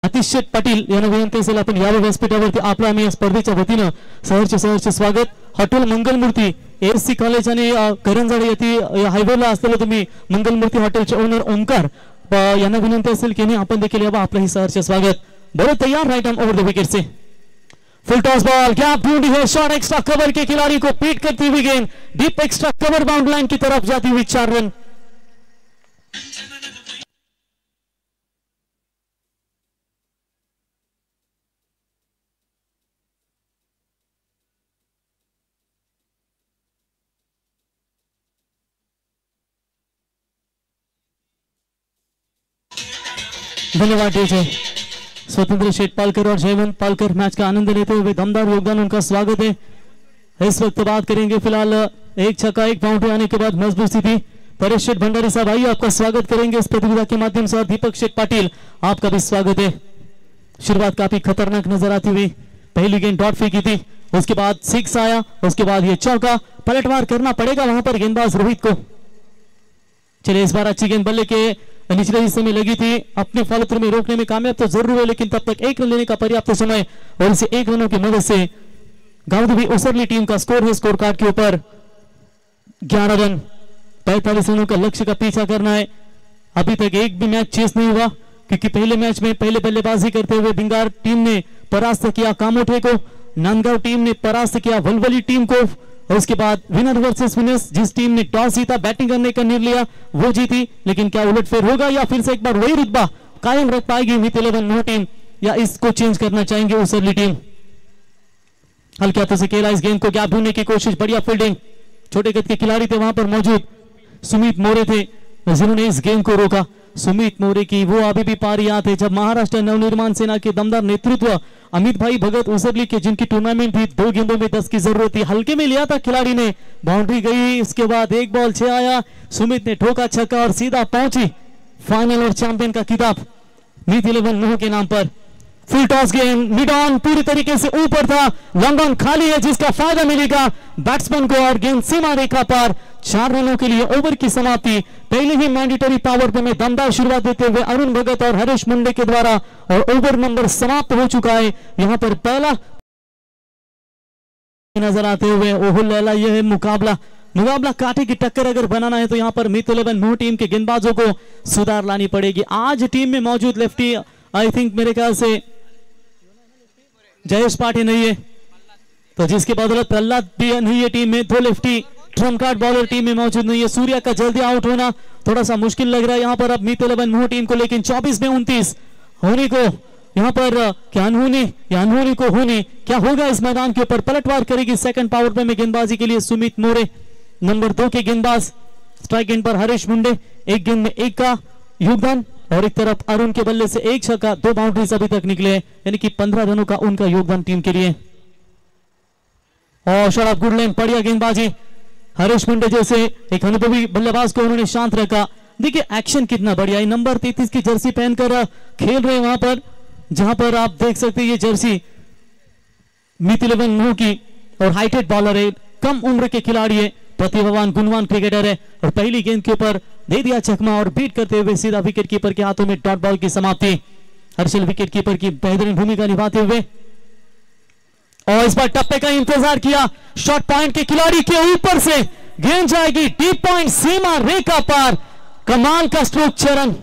अतिश शेठ पाटील यांना विनंती असेल आपण यावं व्यासपीठावरती. आपलं आम्ही या स्पर्धेच्या वतीनं सहर्ष स्वागत. हॉटेल मंगलमूर्ती एससी कॉलेज आणि करंजाडे येथे हायवेला असलेलं तुम्ही मंगलमूर्ती हॉटेलचे ओनर ओंकार यांना विनंती असेल की आपण देखील यावं. आपलंही सहर्ष स्वागत. बड़े तैयार right arm over the wicket से फुल टॉस बॉल, गैप ढूंढी है, शॉट एक्स्ट्रा कवर के खिलाड़ी को पीट करती हुई गेंद deep extra cover bound line की तरफ जाती हुई 4 रन. धन्यवाद डीजे स्वतंत्र शेठ पालकर और जयवंत पालकर मैच का आनंद लेते हुए दमदार योगदान उनका स्वागत है. इस वक्त बात करेंगे फिलहाल एक छक्का एक बाउंड्री आने के बाद मजबूत स्थिति. परेश शेठ भंडारी साहब आइए, आपका स्वागत करेंगे इस प्रतियोगिता के माध्यम से. और दीपक शेठ पाटिल आपका भी स्वागत है. शुरुआत काफी खतरनाक नजर आती हुई. पहली गेंद डॉट फेंकी थी, उसके बाद 6 आया, उसके बाद ये चौका. पलटवार करना पड़ेगा वहां पर गेंदबाज रोहित को. चलिए इस बार अच्छी गेंद बल्ले के निचले हिस्से में लगी थी, अपने फॉलो थ्रू में रोकने में कामयाब तो जरूर हुए, लेकिन तब तक 1 रन लेने का पर्याप्त समय और इसे 1 रनों की मदद से गांधी उसरली टीम का स्कोर है. स्कोर कार्ड के ऊपर 11 रन, 45 रनों का लक्ष्य का पीछा करना है. अभी तक एक भी मैच चेस नहीं हुआ क्योंकि पहले मैच में पहले बल्लेबाजी करते हुए भिंगार टीम ने परास्त किया कामोठे को, नांदगांव टीम ने परास्त किया वलवली टीम को, और उसके बाद विनर वर्सेस विनर्स जिस टीम ने टॉस जीता बैटिंग करने का निर्णय लिया वो जीती. लेकिन क्या उलटफेर होगा या फिर से एक बार वही रुतबा कायम रख पाएगी मित 11 नो टीम, या इसको चेंज करना चाहेंगे उसरली टीम. हल्के हाथों से खेला इस गेंद को, गैप ढूंढने की कोशिश, बढ़िया फील्डिंग. छोटे कद के खिलाड़ी थे वहां पर मौजूद, सुमित मोरे थे जिन्होंने इस गेंद को रोका. सुमित मोरे की वो अभी भी पारी याद है जब महाराष्ट्र नवनिर्माण सेना के दमदार नेतृत्व अमित भाई भगत उसरली के जिनकी टूर्नामेंट थी 2 गेंदों में 10 की जरूरत थी, हल्के में लिया था खिलाड़ी ने, बाउंड्री गई, इसके बाद 1 बॉल 6 आया, सुमित ने ठोका छक्का और सीधा पहुंची फाइनल और चैंपियन का खिताब मित 11 नो के नाम पर. फुल टॉस गेंद, मिड ऑन पूरी तरीके से ऊपर था, लॉन्ग ऑन खाली है जिसका फायदा मिलेगा बैट्समैन को और गेंद सीमा रेखा पार. 4 रनों के लिए ओवर की समाप्ति. पहले ही मैंडेटरी पावर प्ले में दमदार शुरुआत देते हुए अरुण भगत और हरीश मुंडे के द्वारा और ओवर नंबर समाप्त हो चुका है. यहां पर पहला नजर आते हुए ओहो लैला, यह है मुकाबला मुकाबला कांटे की टक्कर अगर बनाना है तो यहाँ पर मित 11 मोह टीम के गेंदबाजों को सुधार लानी पड़ेगी। आज टीम में मौजूद लेफ्टी आई थिंक मेरे ख्याल से जयेश पाठी नहीं है, तो जिसके बदौलत प्रहलाद भी नहीं है टीम में। 2 लेफ्टी ट्रम कार्ड बॉलर टीम में मौजूद नहीं है। सूर्या का जल्दी आउट होना थोड़ा सा मुश्किल लग रहा है यहाँ पर अब मित 11 मोह टीम को, लेकिन 24 में 29 होने को यहाँ पर क्या अनहोनी को होने क्या होगा इस मैदान के ऊपर। पलटवार करेगी सेकंड पावर प्ले में गेंदबाजी के लिए सुमित मोरे, नंबर 2 के गेंदबाज। स्ट्राइक एंड पर हरीश मुंडे, एक गेंद में 1 का योगदान, और एक तरफ अरुण के बल्ले से 1 छक्का, 2 बाउंड्रीज अभी तक निकले, यानी कि 15 रनों का उनका योगदान टीम के लिए। और शॉट गुड लाइन, बढ़िया गेंदबाजी। हरीश मुंडे जैसे एक अनुभवी बल्लेबाज को उन्होंने शांत रखा। देखिए एक्शन कितना बढ़िया है, नंबर 33 की जर्सी पहनकर खेल रहे हैं वहां पर, जहां पर आप देख सकते हैं ये जर्सी मित 11 मोह की, और हाइटेड बॉलर है, कम उम्र के खिलाड़ी है, प्रतिभावान गुणवान क्रिकेटर है, और पहली गेंद के ऊपर दे दिया चकमा और बीट करते हुए सीधा विकेट कीपर के हाथों में डॉट बॉल की समाप्ति। हर्षल विकेट कीपर की बेहतरीन भूमिका निभाते हुए, और इस बार टप्पे का इंतजार किया, शॉट पॉइंट के खिलाड़ी के ऊपर से गेंद जाएगी डीप पॉइंट, सीमा रेखा पार, कमाल का स्ट्रोक चरण।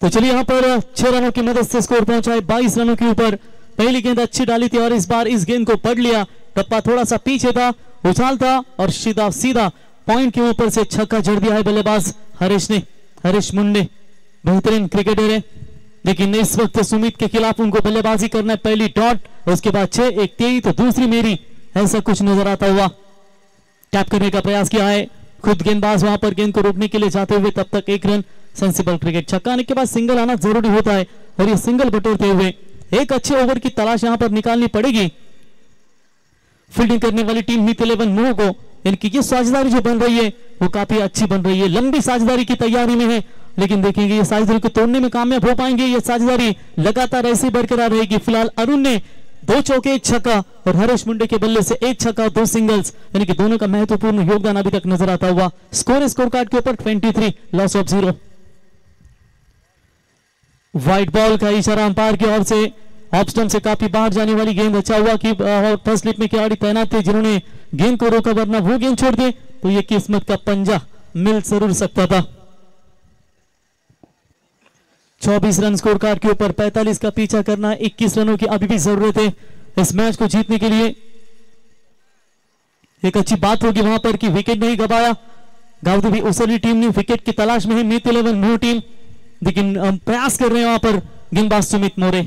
तो चलिए यहां पर 6 रनों की मदद से स्कोर पहुंचाए 22 रनों के ऊपर। पहली गेंद अच्छी डाली थी और इस बार इस गेंद को पढ़ लिया, टप्पा थोड़ा सा पीछे था, उछाल था और सीधा पॉइंट के ऊपर से छक्का जड़ दिया है बल्लेबाज हरीश ने। हरीश मुंडे बेहतरीन क्रिकेटर है, लेकिन इस वक्त सुमित के खिलाफ उनको बल्लेबाजी करना है। पहली डॉट, उसके बाद 6, एक तेरी तो दूसरी मेरी, ऐसा कुछ नजर आता हुआ। टैप करने का प्रयास किया है खुद गेंदबाज वहां पर गेंद को रोकने के लिए जाते हुए, तब तक 1 रन। सेंसिबल क्रिकेट, छक्का आने के बाद सिंगल आना जरूरी होता है, और ये सिंगल बटोरते हुए एक अच्छे ओवर की तलाश यहां पर निकालनी पड़ेगी फील्डिंग करने वाली टीम मित 11 मोह को। इनकी ये साझेदारी जो बन रही है वो काफी अच्छी बन रही है, लंबी साझेदारी की तैयारी में है, लेकिन देखेंगे ये साझेदारी को तोड़ने में कामयाब हो पाएंगे। ये साझेदारी लगातार ऐसे बरकरार रहेगी। फिलहाल अरुण ने 2 चौके 1 छक्का, और हरीश मुंडे के बल्ले से 1 छक्का 2 सिंगल्स, यानी कि दोनों का महत्वपूर्ण योगदान अभी तक नजर आता हुआ। स्कोर कार्ड के ऊपर 23, लॉस ऑफ 0। व्हाइट बॉल का इशारा अंपायर की ओर से, ऑफ स्टंप से काफी बाहर जाने वाली गेंद। अच्छा हुआ कि फर्स्ट स्लिप में खिलाड़ी तैनात थे जिन्होंने गेंद को रोका, वरना वो गेंद छोड़ दे तो ये किस्मत का पंजा मिल जरूर सकता था। 24 रन स्कोर कार्ड के ऊपर, 45 का पीछा करना, 21 रनों की अभी भी जरूरत है इस मैच को जीतने के लिए। एक अच्छी बात होगी वहां पर कि विकेट नहीं गवाया। गावदेवी उसली टीम ने विकेट की तलाश में है, मित 11 मोह टीम, लेकिन प्रयास कर रहे हैं वहां पर गेंदबाज सुमित मोरे।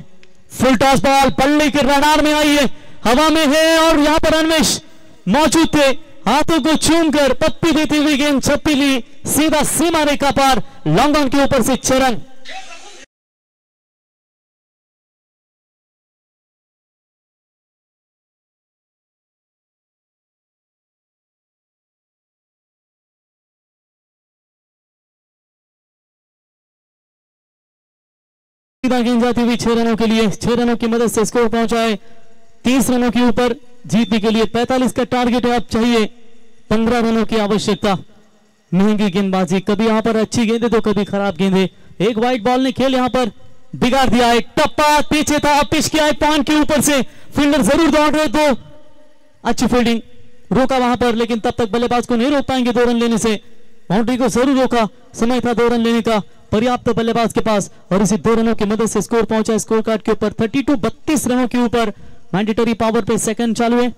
फुल टॉस बॉल पल्ले के रडार में आई है, हवा में है, और यहां पर अन्वेश मौजूद थे, हाथों को चूमकर पप्पी देते हुए गेंद छप्पी ली, सीधा सीमा रेखा पार, लॉन्ग ऑन के ऊपर से 6 रन। गेंद जाती हुई 6 रनों के लिए, 6 रनों की मदद से स्कोर पहुंचाए 30 रनों के ऊपर। जीतने के लिए 45 का टारगेट है, अब चाहिए 15 रनों की आवश्यकता। महंगी गेंदबाजी, कभी यहां पर अच्छी गेंदे तो कभी खराब गेंदे। एक वाइट बॉल ने खेल यहां पर बिगाड़ दिया है, टप्पा पीछे था, पिच किया है पॉइंट के ऊपर से, फील्डर जरूर दौड़ रहे, तो अच्छी फील्डिंग, रोका वहां पर, लेकिन तब तक बल्लेबाज को नहीं रोक पाएंगे 2 रन लेने से। बाउंड्री को जरूर रोका, समय था 2 रन लेने का पर्याप्त बल्लेबाज के पास, और इसी 2 रनों की मदद से स्कोर पहुंचा स्कोर कार्ड के ऊपर 32 रनों के ऊपर। मैंडेटरी पावर पे सेकंड चालू है,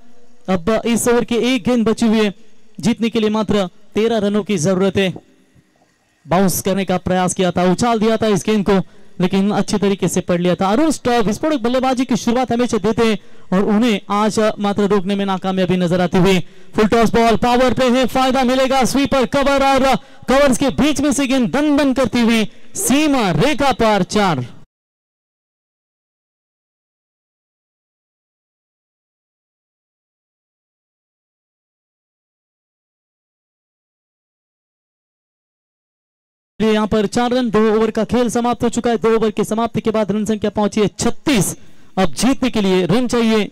अब इस ओवर की 1 गेंद बची हुई है, जीतने के लिए मात्र 13 रनों की जरूरत है। बाउंस करने का प्रयास किया था, उछाल दिया था इस गेंद को, लेकिन अच्छे तरीके से पढ़ लिया था। अरुण विस्फोटक बल्लेबाजी की शुरुआत हमेशा देते हैं, और उन्हें आज मात्र रोकने में नाकामयाबी नजर आती हुई। फुल टॉस बॉल पावर पे है, फायदा मिलेगा, स्वीपर कवर, और कवर्स के बीच में से गेंद दन दन करती हुई सीमा रेखा पार 4। यहां पर 4 रन, 2 ओवर का खेल समाप्त हो चुका है। 2 ओवर की समाप्ति के बाद रन संख्या पहुंची है 36, अब जीतने के लिए रन चाहिए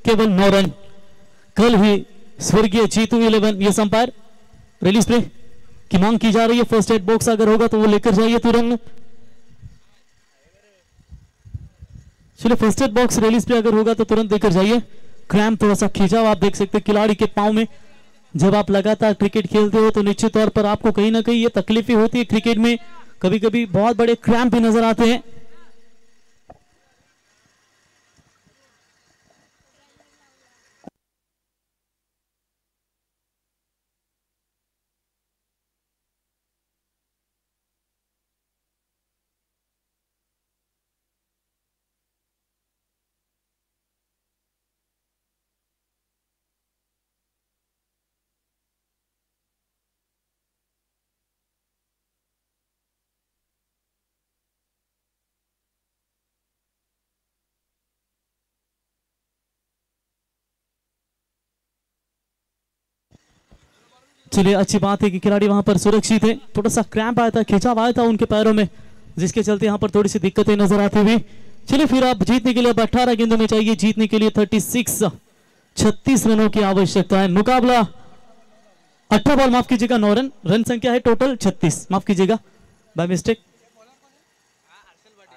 केवल 9 रन। कल ही स्वर्गीय जीतू 11 ये अंपायर रिलीज प्ले की मांग की जा रही है। फर्स्ट एड बॉक्स अगर होगा तो वो लेकर जाइए तुरंत। चलिए फर्स्ट एड बॉक्स रिलीज पे अगर होगा तो तुरंत लेकर जाइए। क्रैम्प थोड़ा सा खिंचाव आप देख सकते हैं खिलाड़ी के पांव में। जब आप लगातार क्रिकेट खेलते हो तो निश्चित तौर पर आपको कहीं ना कहीं ये तकलीफें होती है क्रिकेट में। कभी कभी बहुत बड़े क्रैम्प भी नजर आते हैं। चलिए अच्छी बात है कि खिलाड़ी वहां पर सुरक्षित है। थोड़ा सा क्रैम्प आया था खिंचाव आया था उनके पैरों में जिसके चलते यहां पर थोड़ी सी दिक्कतें नजर आती हुई। चलिए फिर आप जीतने के लिए अब 18 गेंदों में चाहिए जीतने के लिए 36 रनों की आवश्यकता है। मुकाबला 18 बॉल माफ कीजिएगा 9 रन। रन संख्या है टोटल 36 माफ कीजिएगा बाय मिस्टेक।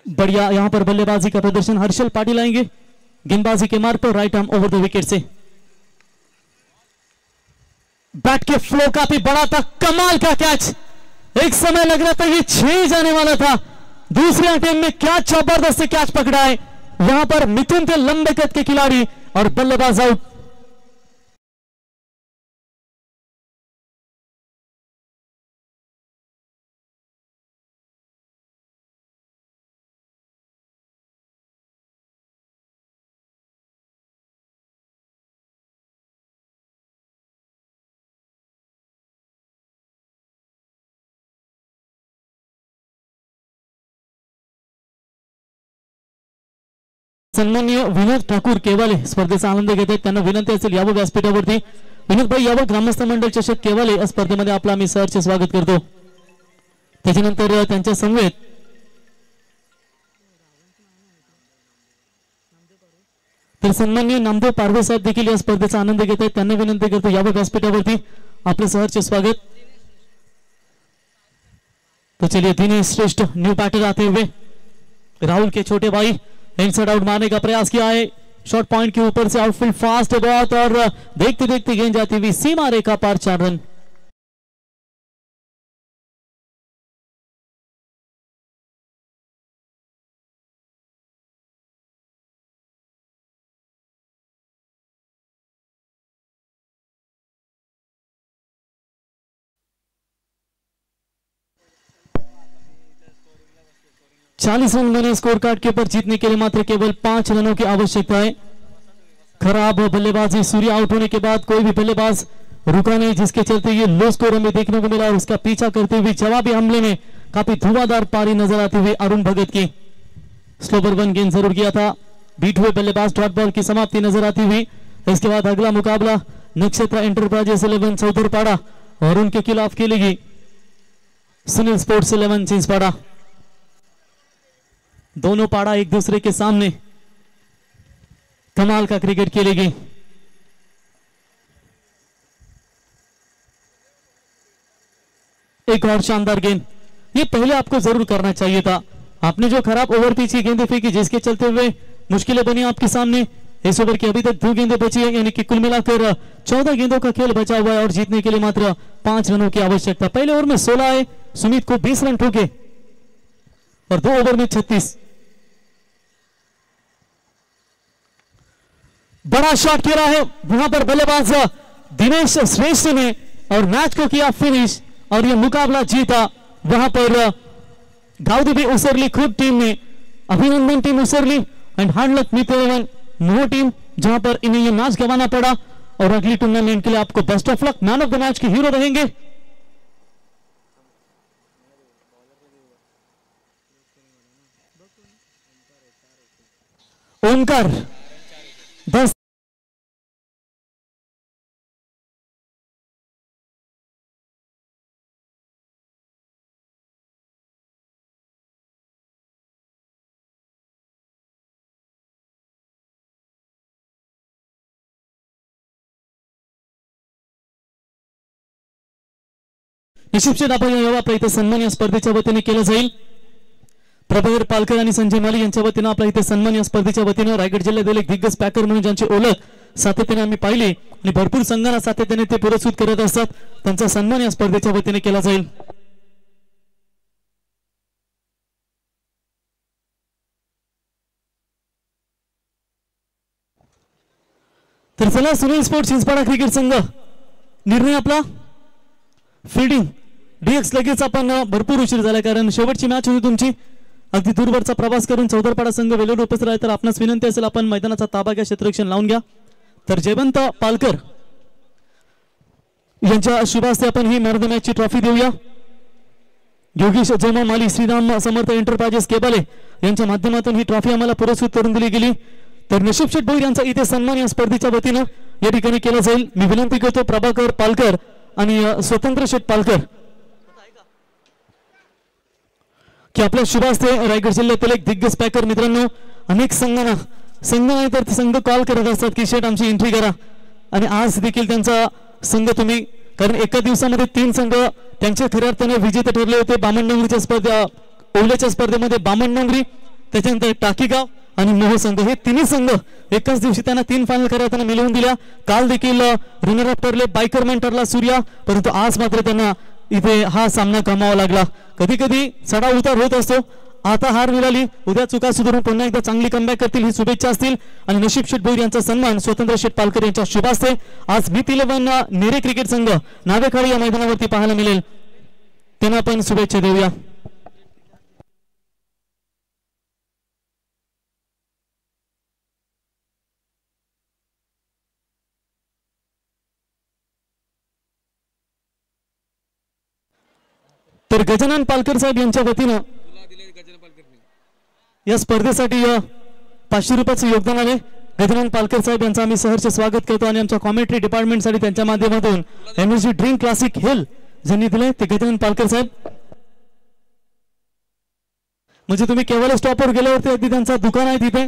बढ़िया यहां पर बल्लेबाजी का प्रदर्शन हर्षल पाटिल आएंगे गेंदबाजी के मार्ग पर right arm over the wicket से। बैट के फ्लो काफी बड़ा था कमाल का कैच। एक समय लग रहा था ये 6 जाने वाला था। दूसरे अटेम्प्ट में क्या जबरदस्त से कैच पकड़ा है। यहां पर मिथुन थे लंबे कद के खिलाड़ी और बल्लेबाज आउट। सन्माननीय विनोद ठाकूर केवाले स्पर्धेचा आनंद घेत आहेत त्यांना विनंती असेल यावं व्यासपीठावरती। विनोद भाई यावं ग्रामस्थ मंडळ चषक केवाले या स्पर्धेमध्ये आपलं आम्ही सहर्ष स्वागत करतो। त्याच्यानंतर त्यांच्या समवेत तर सन्माननीय नामदेव पारवे साहेब देखील या स्पर्धेचा आनंद घेत आहेत त्यांना विनंती करतो यावं व्यासपीठावरती आपलं सहर्ष स्वागत। तो चलिए दिनेश श्रेष्ठ न्यू बैटर आते हुए राहुल के छोटे भाई इनसाइड आउट मारने का प्रयास किया है। शॉर्ट पॉइंट के ऊपर से आउटफील्ड फास्ट बहुत और देखते देखते गेंद जाती हुई सीमा रेखा पार 4 रन। चालीस रन बने स्कोर कार्ड के ऊपर जीतने के लिए मात्र केवल 5 रनों की आवश्यकता है। खराब बल्लेबाजी सूर्य आउट होने के बाद कोई भी बल्लेबाज रुका नहीं जिसके चलते ये लो स्कोर हमें देखने को मिला और उसका पीछा करते हुए जवाबी हमले में काफी धुआंधार पारी नजर आती हुई अरुण भगत की। स्लोवर 1 गेंद जरूर किया था बीट हुए बल्लेबाज डॉट बॉल की समाप्ति नजर आती हुई। इसके बाद अगला मुकाबला नक्षत्र एंटरप्राइजेस 11 चौधरपाड़ा और उनके खिलाफ खेलेगी सुनील स्पोर्ट्स 11 चिंचपाड़ा। दोनों पाड़ा एक दूसरे के सामने कमाल का क्रिकेट खेलेगी। एक और शानदार गेंद ये पहले आपको जरूर करना चाहिए था। आपने जो खराब ओवर पिच की गेंदें फेंकी जिसके चलते हुए मुश्किलें बनी आपके सामने। इस ओवर की अभी तक 2 गेंदें बची है यानी कि कुल मिलाकर 14 गेंदों का खेल बचा हुआ है और जीतने के लिए मात्र 5 रनों की आवश्यकता। पहले ओवर में 16 आए सुमित को 20 रन ठोके और 2 ओवर में 36। बड़ा शॉट खेला है वहां पर बल्लेबाज दिनेश श्रेष्ठ ने और मैच को किया फिनिश और यह मुकाबला जीता। वहां पर गाउदी भी उसरली खुद टीम ने अभिनंदन टीम उसरली एंड हार्ड लक मित्र मोह टीम जहां पर इन्हें यह मैच गंवाना पड़ा और अगली टूर्नामेंट के लिए आपको best of luck. Man of the match के हीरो रहेंगे ओमकार 10 निश्चित आपण यावं आपल्या इथे सन्मान या स्पर्धेच्या वतीने केला जाईल. प्रभाकर पालकर आणि संजय माली यांच्या वतीनं आपल्या इथे सन्मान या स्पर्धेच्या वतीनं रायगड जिल्ह्यातील एक दिग्गज पॅकर म्हणून ज्यांची ओळख सातत्याने आम्ही पाहिली आणि भरपूर संघांना सातत्याने ते पुरस्कृत करत असतात, त्यांचा सन्मान या स्पर्धेच्या वतीने केला जाईल. तर चला सुनील स्पोर्ट्स चिंचपाडा क्रिकेट संघ निर्णय आपला फिल्डिंग डीएक्स. लगेच आपण भरपूर उशीर झाला कारण शेवटची मॅच होती तुमची. अगदी दूरवरचा प्रवास करून चौदरपाडा संघ वेळेवर उपस्थित राहील. तर आपणास विनंती असेल आपण मैदानाचा ताबा घ्या, क्षेत्ररक्षण लावून घ्या. तर जयवंत पालकर यांच्या शुभ हस्ते आपण he man of the मॅचची trophy देऊया. योगेश जयमा माली श्रीराम समर्थ एंटरप्राइजेस केबाले यांच्या माध्यमातून ही ट्रॉफी आम्हाला पुरस्कृत करून दिली गेली. तर नशीब शेठ भोईर यांचा इथे सन्मान या स्पर्धेच्या वतीनं या ठिकाणी केला जाईल. मी विनंती करतो प्रभाकर पालकर आणि स्वतंत्र शेठ पालकर की आपल्या शुभ हस्ते रायगड जिल्ह्यातील एक दिग्गज पॅकर मित्रांनो, अनेक संघांना संघ नाही तर संघ कॉल करत असतात की शेठ आमची एंट्री करा. आणि आज देखील त्यांचा संघ तुम्ही, कारण एका दिवसामध्ये 3 संघ त्यांचे खऱ्या अर्थाने विजेते ठरले होते. बामणडोंगरीच्या स्पर्धा, ओवल्याच्या स्पर्धेमध्ये बामणडोंगरी, त्याच्यानंतर टाकीगाव आणि मोह संघ, हे तिन्ही संघ एकाच दिवशी त्यांना 3 फायनल खऱ्या अर्थाने मिळवून दिल्या. काल देखील रनर अप ठरले, बायकरमॅन ठरला सूर्या, परंतु आज मात्र त्यांना इथे हा सामना गमावा लागला. कधी कधी चढाव उतार होत असतो. आता हार मिळाली, उद्या चुका सुधारून पुन्हा एकदा चांगली कमबॅक करतील ही शुभेच्छा असतील. आणि नशीब शेठ भोईर यांचा सन्मान स्वतंत्र शेठ पालकर यांच्या शुभ हस्ते आज मित 11 नेरे क्रिकेट संघ नावेखाळी या मैदानावरती पाहायला मिळेल. त्यांना आपण शुभेच्छा देऊया. तर गजानन पालकर साहेब यांच्या वतीनं या स्पर्धेसाठी 500 रुपयाचं योगदान आले. गजानन पालकर साहेब यांचं आम्ही सहर्ष स्वागत करतो आणि आमच्या कॉमेंट्री डिपार्टमेंटसाठी त्यांच्या माध्यमातून एनर्जी ड्रिंक क्लासिक हेल ज्यांनी दिले ते गजानन पालकर साहेब. म्हणजे तुम्ही केवळ स्टॉपवर गेल्यावरती अगदी त्यांचा दुकान आहे, तिथे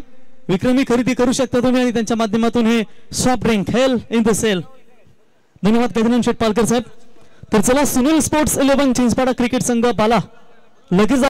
विक्रमी खरेदी करू शकता तुम्ही आणि त्यांच्या माध्यमातून हे soft drink hell in the cell. धन्यवाद गजानन शेठ पालकर साहेब. तर चला सुनील स्पोर्ट्स 11 चिंचपाडा क्रिकेट संघ बाला लगेच